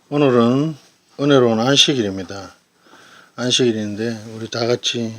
오늘은 은혜로운 안식일입니다. 안식일인데 우리 다 같이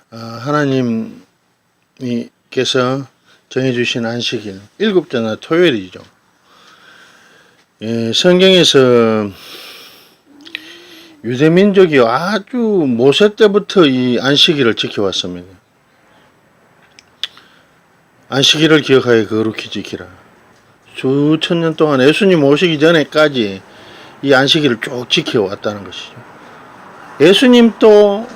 하나님께서 정해주신 안식일, 일곱째 날 토요일이죠. 성경에서 유대민족이 아주 모세 때부터 이 안식일을 지켜왔습니다. 안식일을 기억하여 거룩히 지키라. 수천 년 동안 예수님 오시기 전에까지 이 안식일을 쭉 지켜왔다는 것이죠. 예수님도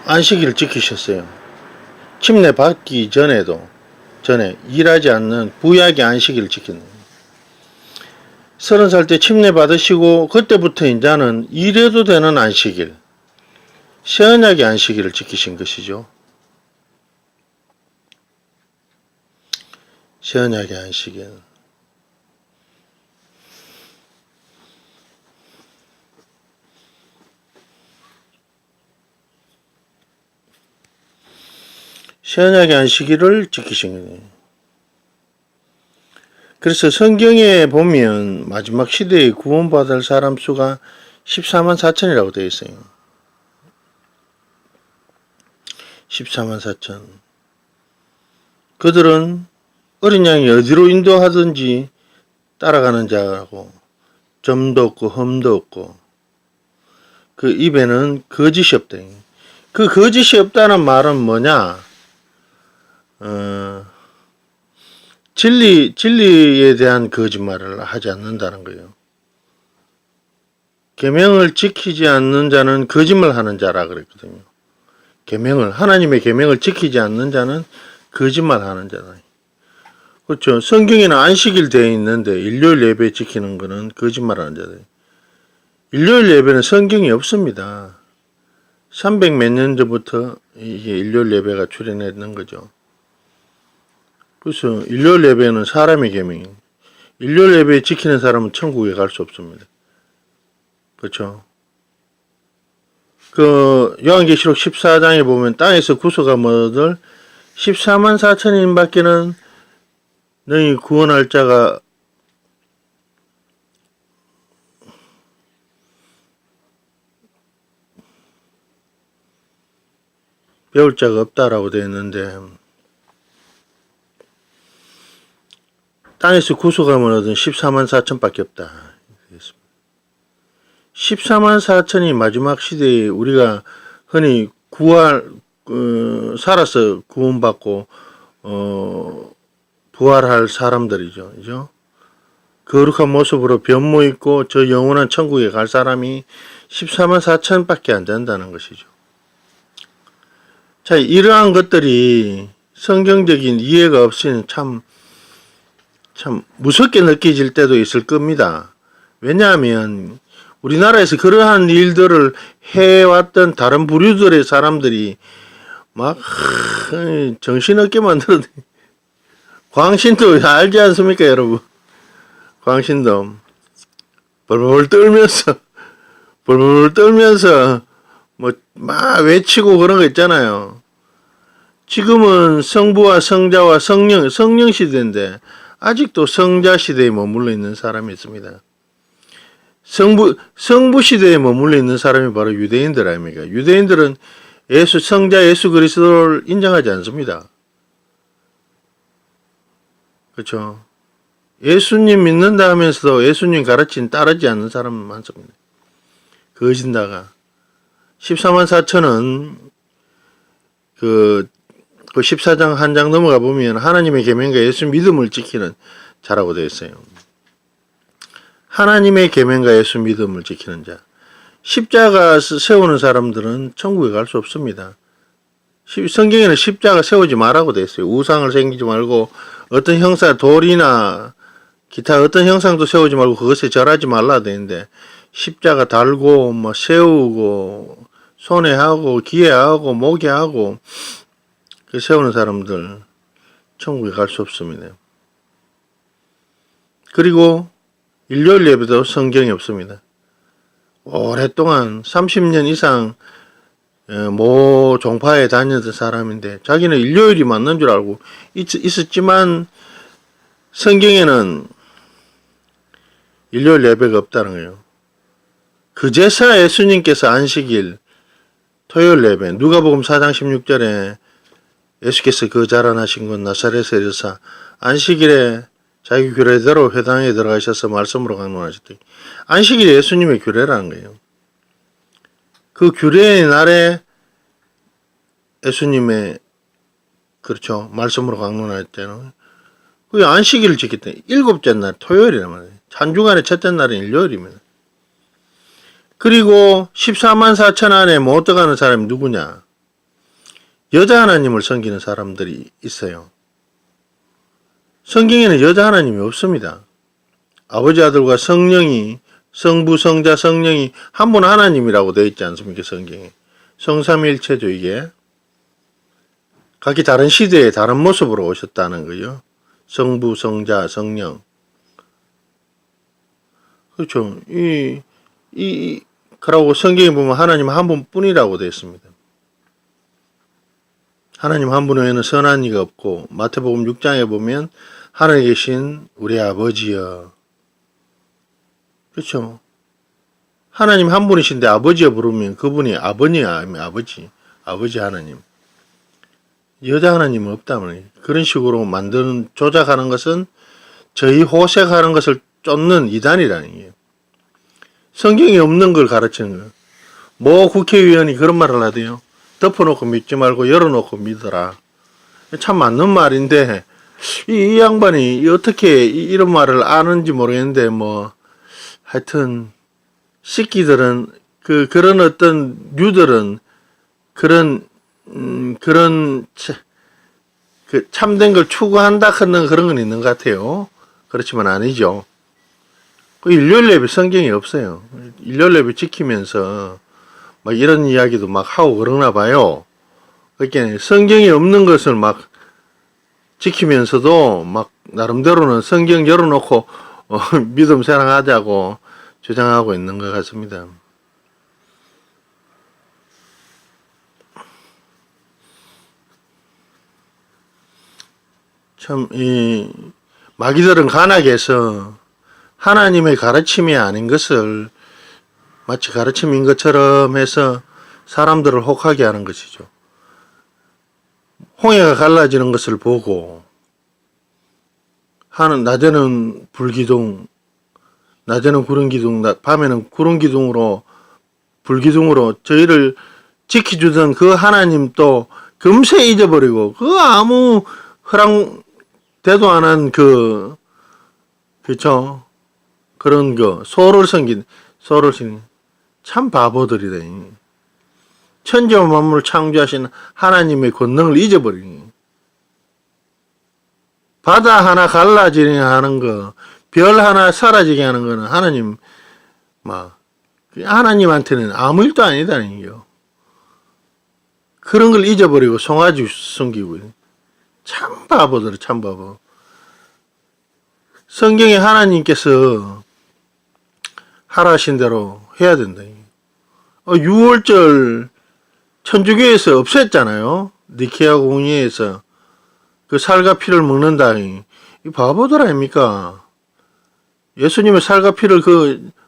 안식일을 지키셨어요. 침례 받기 전에 일하지 않는 구약의 안식일을 지켰는데 30살 때 침례 받으시고 그때부터 이제는 일해도 되는 안식일, 새언약의 안식일을 지키신 것이죠. 새언약의 안식일. 새언약의 안식일을 지키신 거예요. 그래서 성경에 보면 마지막 시대에 구원받을 사람 수가 14만 4천이라고 되어 있어요. 14만 4천. 그들은 어린 양이 어디로 인도하든지 따라가는 자라고, 점도 없고 흠도 없고 그 입에는 거짓이 없다. 그 거짓이 없다는 말은 뭐냐? 진리에 대한 거짓말을 하지 않는다는 거예요. 계명을 지키지 않는 자는 거짓말하는 자라 그랬거든요. 하나님의 계명을 지키지 않는 자는 거짓말하는 자다. 그렇죠. 성경에는 안식일 되어 있는데 일요일 예배 지키는 거는 거짓말하는 자다. 일요일 예배는 성경이 없습니다. 300 몇 년 전부터 이게 일요일 예배가 출현했는 거죠. 그래서 일요일 예배는 사람의 계명이에요. 일요일 예배 지키는 사람은 천국에 갈 수 없습니다. 그렇죠? 그 요한계시록 14장에 보면 땅에서 구속함 얻을 14만 4천인 밖에는 너희 구원할 자가 배울 자가 없다라고 되어 있는데 땅에서 구속함을 얻은 14만 4천밖에 없다. 14만 4천이 마지막 시대에 우리가 흔히 살아서 구원받고 부활할 사람들이죠. 그죠? 거룩한 모습으로 변모 있고 저 영원한 천국에 갈 사람이 14만 4천밖에 안 된다는 것이죠. 자, 이러한 것들이 성경적인 이해가 없이는 참 무섭게 느껴질 때도 있을 겁니다. 왜냐하면 우리나라에서 그러한 일들을 해왔던 다른 부류들의 사람들이 막 정신없게 만들어. 광신도 알지 않습니까, 여러분? 광신도 벌벌 떨면서 뭐 막 외치고 그런 거 있잖아요. 지금은 성부와 성자와 성령 시대인데 아직도 성자 시대에 머물러 있는 사람이 있습니다. 성부 시대에 머물러 있는 사람이 바로 유대인들 아닙니까? 유대인들은 성자 예수 그리스도를 인정하지 않습니다. 그렇죠? 예수님 믿는다 하면서도 예수님 가르친 따르지 않는 사람은 많습니다. 거짓다가 14만 4천은 그 14장 한 장 넘어가 보면 하나님의 계명과 예수 믿음을 지키는 자라고 되어 있어요. 하나님의 계명과 예수 믿음을 지키는 자. 십자가 세우는 사람들은 천국에 갈 수 없습니다. 성경에는 십자가 세우지 말라고 되어 있어요. 우상을 생기지 말고 어떤 형사, 돌이나 기타 어떤 형상도 세우지 말고 그것에 절하지 말라 되어 있는데 십자가 달고 뭐 세우고 손에 하고 귀에 하고 목에 하고 세우는 사람들 천국에 갈 수 없습니다. 그리고 일요일 예배도 성경이 없습니다. 오랫동안 30년 이상 모 종파에 다녔던 사람인데 자기는 일요일이 맞는 줄 알고 있었지만 성경에는 일요일 예배가 없다는 거예요. 그제서 예수님께서 안식일 토요일 예배 누가복음 4장 16절에 예수께서 그 자라나신 곳 나사렛에 이르사 안식일에 자기 규례대로 회당에 들어가셔서 말씀으로 강론하셨더니 안식일이 예수님의 규례라는 거예요. 그 규례의 날에 예수님의 그렇죠 말씀으로 강론하셨잖아요. 그 안식일을 지켰더니 일곱째 날 토요일이란 말이에요. 한 주간의 첫째 날은 일요일입니다. 그리고 14만 4천 안에 못 들어가는 사람이 누구냐? 여자 하나님을 섬기는 사람들이 있어요. 성경에는 여자 하나님이 없습니다. 아버지 아들과 성령이 성부 성자 성령이 한 분 하나님이라고 되어 있지 않습니까? 성경에. 성삼일체죠 이게. 각기 다른 시대에 다른 모습으로 오셨다는 거예요. 성부 성자 성령. 그렇죠. 그러고 성경에 보면 하나님 한 분뿐이라고 되어 있습니다. 하나님 한 분 외에는 선한 이가 없고 마태복음 6장에 보면 하늘에 계신 우리 아버지여. 그렇죠. 하나님 한 분이신데 아버지여 부르면 그분이 아버지야 아니면 아버지 하나님. 여자 하나님은 없다면 그런 식으로 만드는 조작하는 것은 저희 호색하는 것을 쫓는 이단이라는 거예요. 성경에 없는 걸 가르치는 거예요. 뭐 국회의원이 그런 말을 하대요. 덮어놓고 믿지 말고 열어놓고 믿어라. 참 맞는 말인데 이 양반이 어떻게 이런 말을 아는지 모르겠는데 뭐 하여튼 새끼들은 그런 어떤 뉴들은 그런 참된 걸 추구한다 하는 그런 건 있는 것 같아요. 그렇지만 아니죠. 일요일 예배 성경이 없어요. 일요일 예배 지키면서 막 이런 이야기도 막 하고 그러나 봐요. 그러니까 성경이 없는 것을 막 지키면서도 막 나름대로는 성경 열어놓고 믿음 사랑하자고 주장하고 있는 것 같습니다. 참 마귀들은 간악해서 하나님의 가르침이 아닌 것을 마치 가르침인 것처럼 해서 사람들을 혹하게 하는 것이죠. 홍해가 갈라지는 것을 보고 낮에는 불기둥, 낮에는 구름기둥, 밤에는 구름기둥으로 불기둥으로 저희를 지켜주던 그 하나님 또 금세 잊어버리고 그 아무 허랑대도 안 한 그쵸 그런 소를 섬긴 참 바보들이다. 천지와 만물을 창조하신 하나님의 권능을 잊어버리니 바다 하나 갈라지게 하는 거, 별 하나 사라지게 하는 거는 하나님한테는 아무 일도 아니다는 거요. 그런 걸 잊어버리고 송아지 숨기고 참 바보들 참 바보. 성경에 하나님께서 하라신 대로 해야 된다. 6월절 천주교에서 없앴잖아요. 니케아 공의회에서 그 살과 피를 먹는다. 이 바보들 아닙니까? 예수님의 살과 피를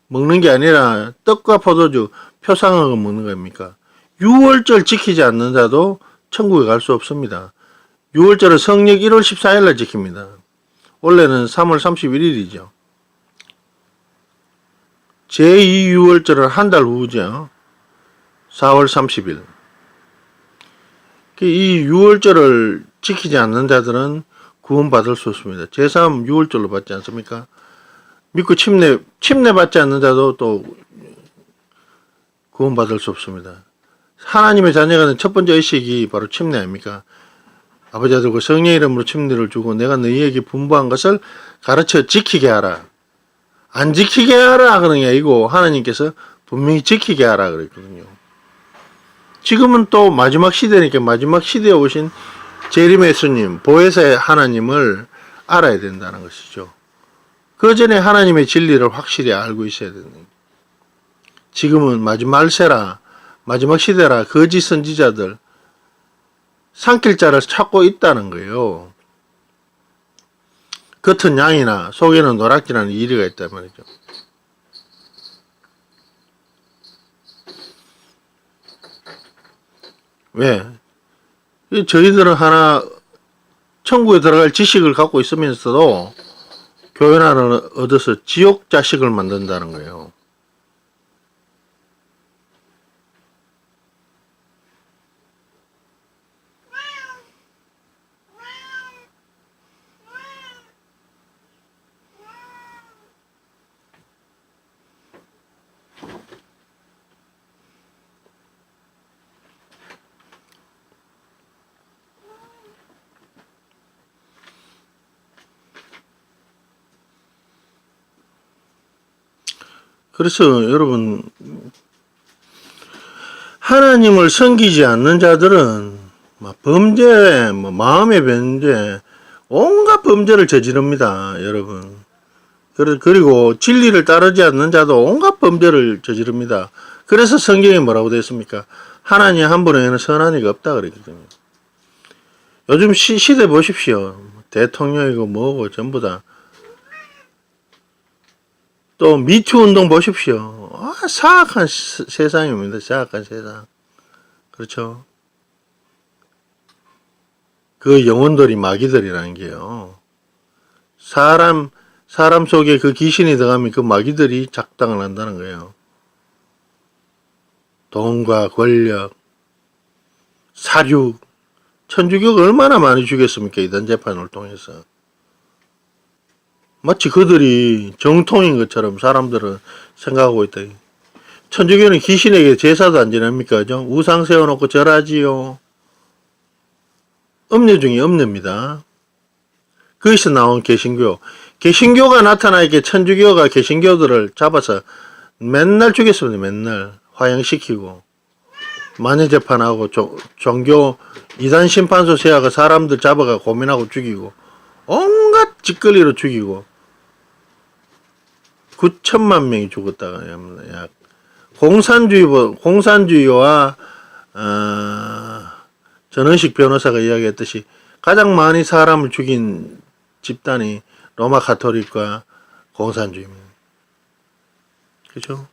먹는 게 아니라 떡과 포도주 표상을 먹는 겁니까? 6월절 지키지 않는 자도 천국에 갈 수 없습니다. 6월절은 성령 1월 14일날 지킵니다. 원래는 3월 31일이죠. 제2유월절은 한 달 후죠. 4월 30일. 이 유월절을 지키지 않는 자들은 구원받을 수 없습니다. 제3 유월절로 받지 않습니까? 믿고 침례 받지 않는 자도 또 구원받을 수 없습니다. 하나님의 자녀가 된 첫 번째 의식이 바로 침례 아닙니까? 아버지 아들과 성령 이름으로 침례를 주고 내가 너희에게 분부한 것을 가르쳐 지키게 하라. 안 지키게 하라 그런 게 아니고 하나님께서 분명히 지키게 하라 그랬거든요. 지금은 또 마지막 시대니까 마지막 시대에 오신 재림의 예수님, 보혜사의 하나님을 알아야 된다는 것이죠. 그 전에 하나님의 진리를 확실히 알고 있어야 되는 거예요. 지금은 마지막 세라, 마지막 시대라 거짓 선지자들 삼킬 자를 찾고 있다는 거예요. 겉은 양이나 속에는 노랗기라는 이리가 있단 말이죠. 왜? 저희들은 하나 천국에 들어갈 지식을 갖고 있으면서도 교회나를 얻어서 지옥 자식을 만든다는 거예요. 그래서 여러분, 하나님을 섬기지 않는 자들은 범죄, 마음의 범죄, 온갖 범죄를 저지릅니다, 여러분. 그리고 진리를 따르지 않는 자도 온갖 범죄를 저지릅니다. 그래서 성경에 뭐라고 되어 있습니까? 하나님 한 분에게는 선한 이가 없다 그랬기 때문에. 요즘 시대 보십시오. 대통령이고 뭐고 전부 다. 또 미투 운동 보십시오. 사악한 세상입니다. 사악한 세상. 그렇죠. 그 영혼들이 마귀들이라는 게요. 사람 속에 그 귀신이 들어가면 그 마귀들이 작당을 한다는 거예요. 돈과 권력, 사륙, 천주교가 얼마나 많이 죽였습니까? 이단 재판을 통해서. 마치 그들이 정통인 것처럼 사람들은 생각하고 있다. 천주교는 귀신에게 제사도 안 지냅니까? 우상 세워놓고 절하지요. 음녀 중에 음녀입니다. 거기서 나온 개신교. 개신교가 나타나니까 천주교가 개신교들을 잡아서 맨날 죽였습니다. 맨날 화형시키고 만해재판하고 종교 이단 심판소 세워가 사람들 잡아가 고민하고 죽이고 온갖 짓거리로 죽이고 9천만 명이 죽었다가 약 공산주의와 전원식 변호사가 이야기했듯이 가장 많이 사람을 죽인 집단이 로마 가톨릭과 공산주의입니다. 그죠?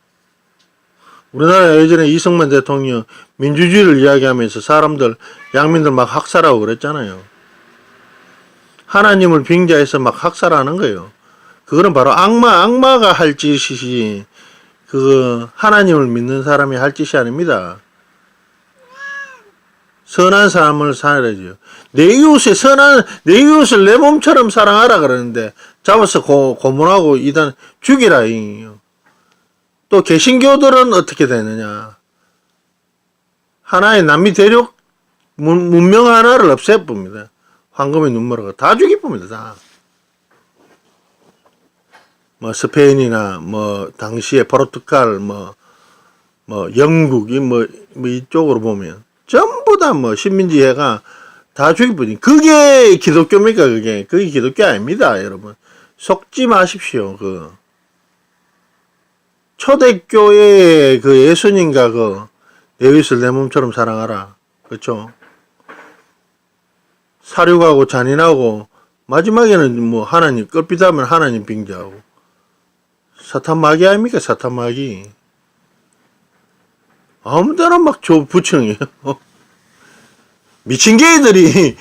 우리나라 예전에 이승만 대통령 민주주의를 이야기하면서 사람들, 양민들 막 학살하고 그랬잖아요. 하나님을 빙자해서 막 학살하는 거예요. 그거는 바로 악마가 할 짓이지, 하나님을 믿는 사람이 할 짓이 아닙니다. 선한 삶을 살아야죠. 내 이웃을 내 몸처럼 사랑하라 그러는데, 잡아서 고문하고 이단 죽이라. 또 개신교들은 어떻게 되느냐. 하나의 남미 대륙 문명 하나를 없애봅니다. 황금의 눈물을 다 죽여봅니다. 다. 스페인이나 당시에 포르투갈 영국 이쪽으로 보면 전부 다 식민지회가 다 죽여버린. 그게 기독교입니까? 그게 기독교 아닙니다, 여러분. 속지 마십시오. 초대교회의 예수님과 내 이웃을 내 몸처럼 사랑하라. 그렇죠? 사륙하고 잔인하고 마지막에는 하나님 껍비다면 하나님 빙자하고 사탄 마귀 아닙니까? 사탄 마귀. 아무데나 막 붙이는 거예요. 미친 개들이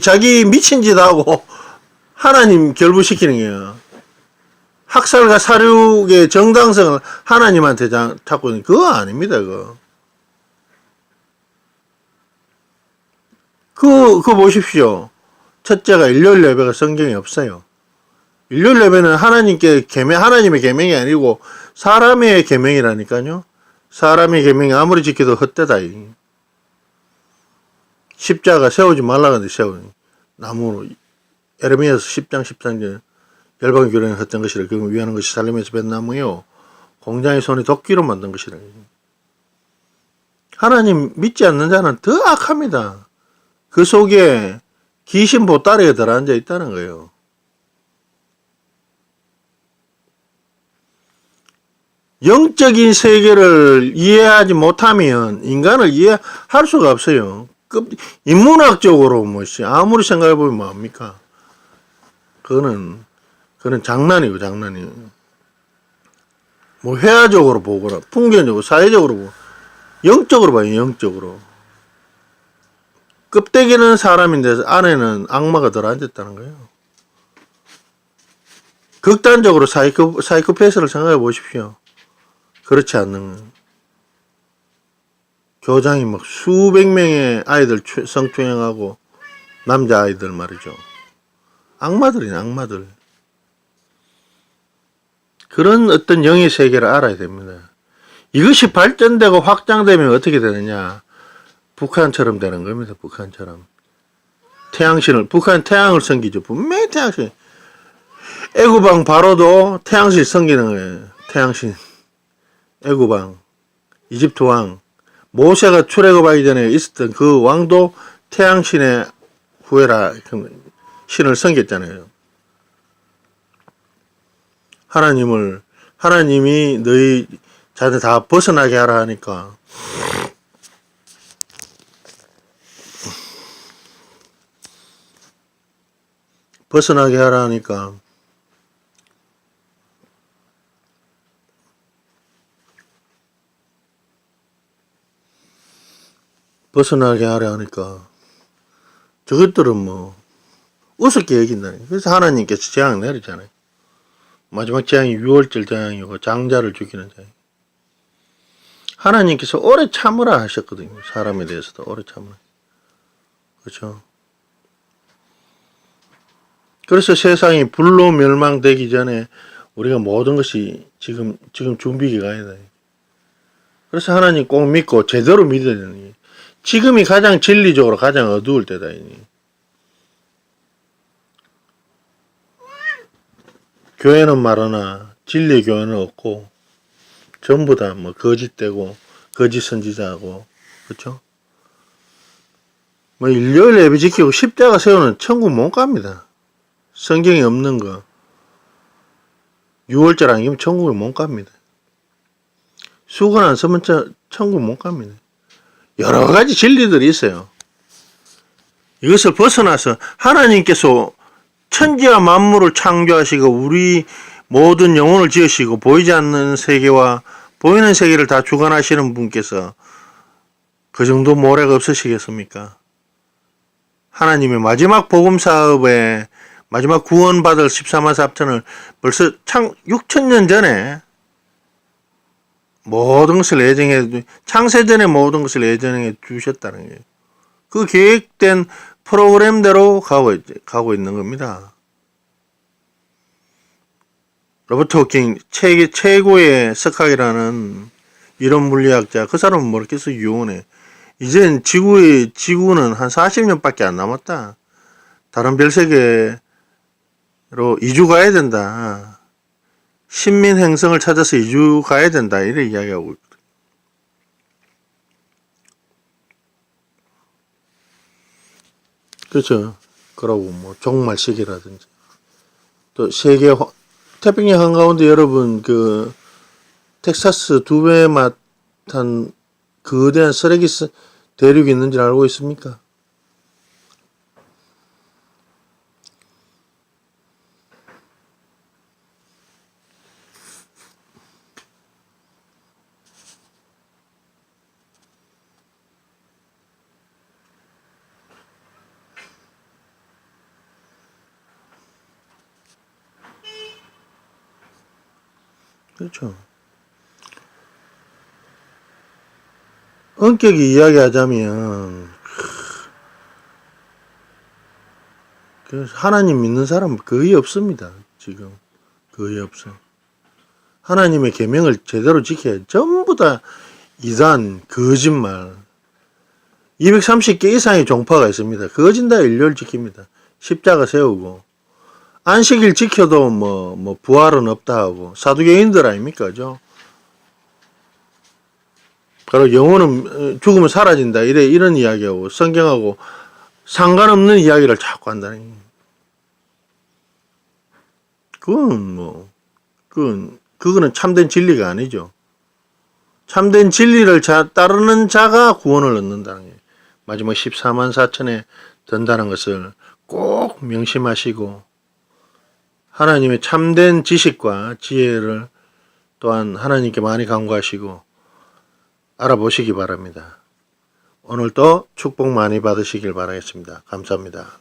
자기 미친 짓 하고 하나님 결부시키는 거예요. 학살과 사륙의 정당성을 하나님한테 찾고 있는 그거 아닙니다. 그거 보십시오. 첫째가 일요일 예배가 성경에 없어요. 일요일 예배는 하나님의 계명이 아니고 사람의 계명이라니까요. 사람의 계명이 아무리 지켜도 헛되다. 십자가 세우지 말라 그러는데 나무로 에레미야서 10장 13절 열방의 교련에 헛된 것이라 그걸 위하는 것이 살림에서 벤 나무요 공장의 손이 도끼로 만든 것이라. 하나님 믿지 않는 자는 더 악합니다. 그 속에 귀신 보따리가 들어앉아 있다는 거예요. 영적인 세계를 이해하지 못하면 인간을 이해할 수가 없어요. 인문학적으로 아무리 생각해보면 뭐합니까? 그거는 장난이고. 회화적으로 보거나 풍경적으로 사회적으로 보고 영적으로 봐요. 영적으로. 껍데기는 사람인데 안에는 악마가 들어앉았다는 거예요. 극단적으로 사이코패스를 생각해 보십시오. 그렇지 않는 교장이 막 수백 명의 아이들 성추행하고 남자아이들 말이죠. 악마들이네, 악마들. 그런 어떤 영의 세계를 알아야 됩니다. 이것이 발전되고 확장되면 어떻게 되느냐. 북한처럼 되는 겁니다. 북한처럼. 북한 태양을 섬기죠. 분명히 태양신. 애구방 바로도 태양신 섬기는 거예요. 태양신. 애구방. 이집트 왕. 모세가 출애굽하기 전에 있었던 그 왕도 태양신의 후예라 신을 섬겼잖아요. 하나님이 너희 자들 다 벗어나게 하라 하니까 벗어나게 하라 하니까 저것들은 뭐 우습게 여긴다니. 그래서 하나님께서 재앙 내리잖아요. 마지막 재앙이 6월절 재앙이고 장자를 죽이는 재앙. 하나님께서 오래 참으라 하셨거든요. 사람에 대해서도 오래 참으라. 그렇죠? 그래서 세상이 불로 멸망되기 전에 우리가 모든 것이 지금 준비기가 아니다. 그래서 하나님 꼭 믿고 제대로 믿어야 되는 거예요. 지금이 가장 진리적으로 가장 어두울 때다. 교회는 말하나 진리의 교회는 없고 전부 다 뭐 거짓되고 거짓 선지자하고 그렇죠? 뭐 일요일 예배 지키고 십자가 세우는 천국 못 갑니다. 성경에 없는 거 6월절 아니면 천국을 못 갑니다. 수건 안 쓰면 천국 못 갑니다. 여러 가지 진리들이 있어요. 이것을 벗어나서 하나님께서 천지와 만물을 창조하시고 우리 모든 영혼을 지으시고 보이지 않는 세계와 보이는 세계를 다 주관하시는 분께서 그 정도 모래가 없으시겠습니까? 하나님의 마지막 복음 사업에 마지막 구원받을 14만 4천을 벌써 6천년 전에 모든 것을 예정해 창세전에 모든 것을 예정해 주셨다는 거예요. 그 계획된 프로그램대로 가고 있는 겁니다. 로버트 호킹 세계 최고의 석학이라는 이론 물리학자 그 사람은 뭐겠어 유언해. 이젠 지구는 한 40년밖에 안 남았다. 다른 별세계로 이주 가야 된다. 신민 행성을 찾아서 이주 가야 된다. 이래 이야기하고 있거든. 그렇죠. 그러고 뭐 종말시기라든지 또 세계 태평양 한가운데 여러분 그 텍사스 두배맛한 거대한 쓰레기 대륙이 있는 줄 알고 있습니까? 그렇죠. 엄격히 이야기하자면 하나님 믿는 사람은 거의 없습니다. 지금 거의 없어. 하나님의 계명을 제대로 지켜야 전부 다 이단, 거짓말. 230개 이상의 종파가 있습니다. 거진 다 일렬 지킵니다. 십자가 세우고 안식일 지켜도 뭐 부활은 없다 하고 사두개인들 아닙니까, 그죠? 그리고 영혼은 죽으면 사라진다 이런 이야기하고 성경하고 상관없는 이야기를 자꾸 한다는. 그거는 참된 진리가 아니죠. 참된 진리를 따르는 자가 구원을 얻는다는 거예요. 마지막 14만 4천에 든다는 것을 꼭 명심하시고 하나님의 참된 지식과 지혜를 또한 하나님께 많이 간구하시고 알아보시기 바랍니다. 오늘도 축복 많이 받으시길 바라겠습니다. 감사합니다.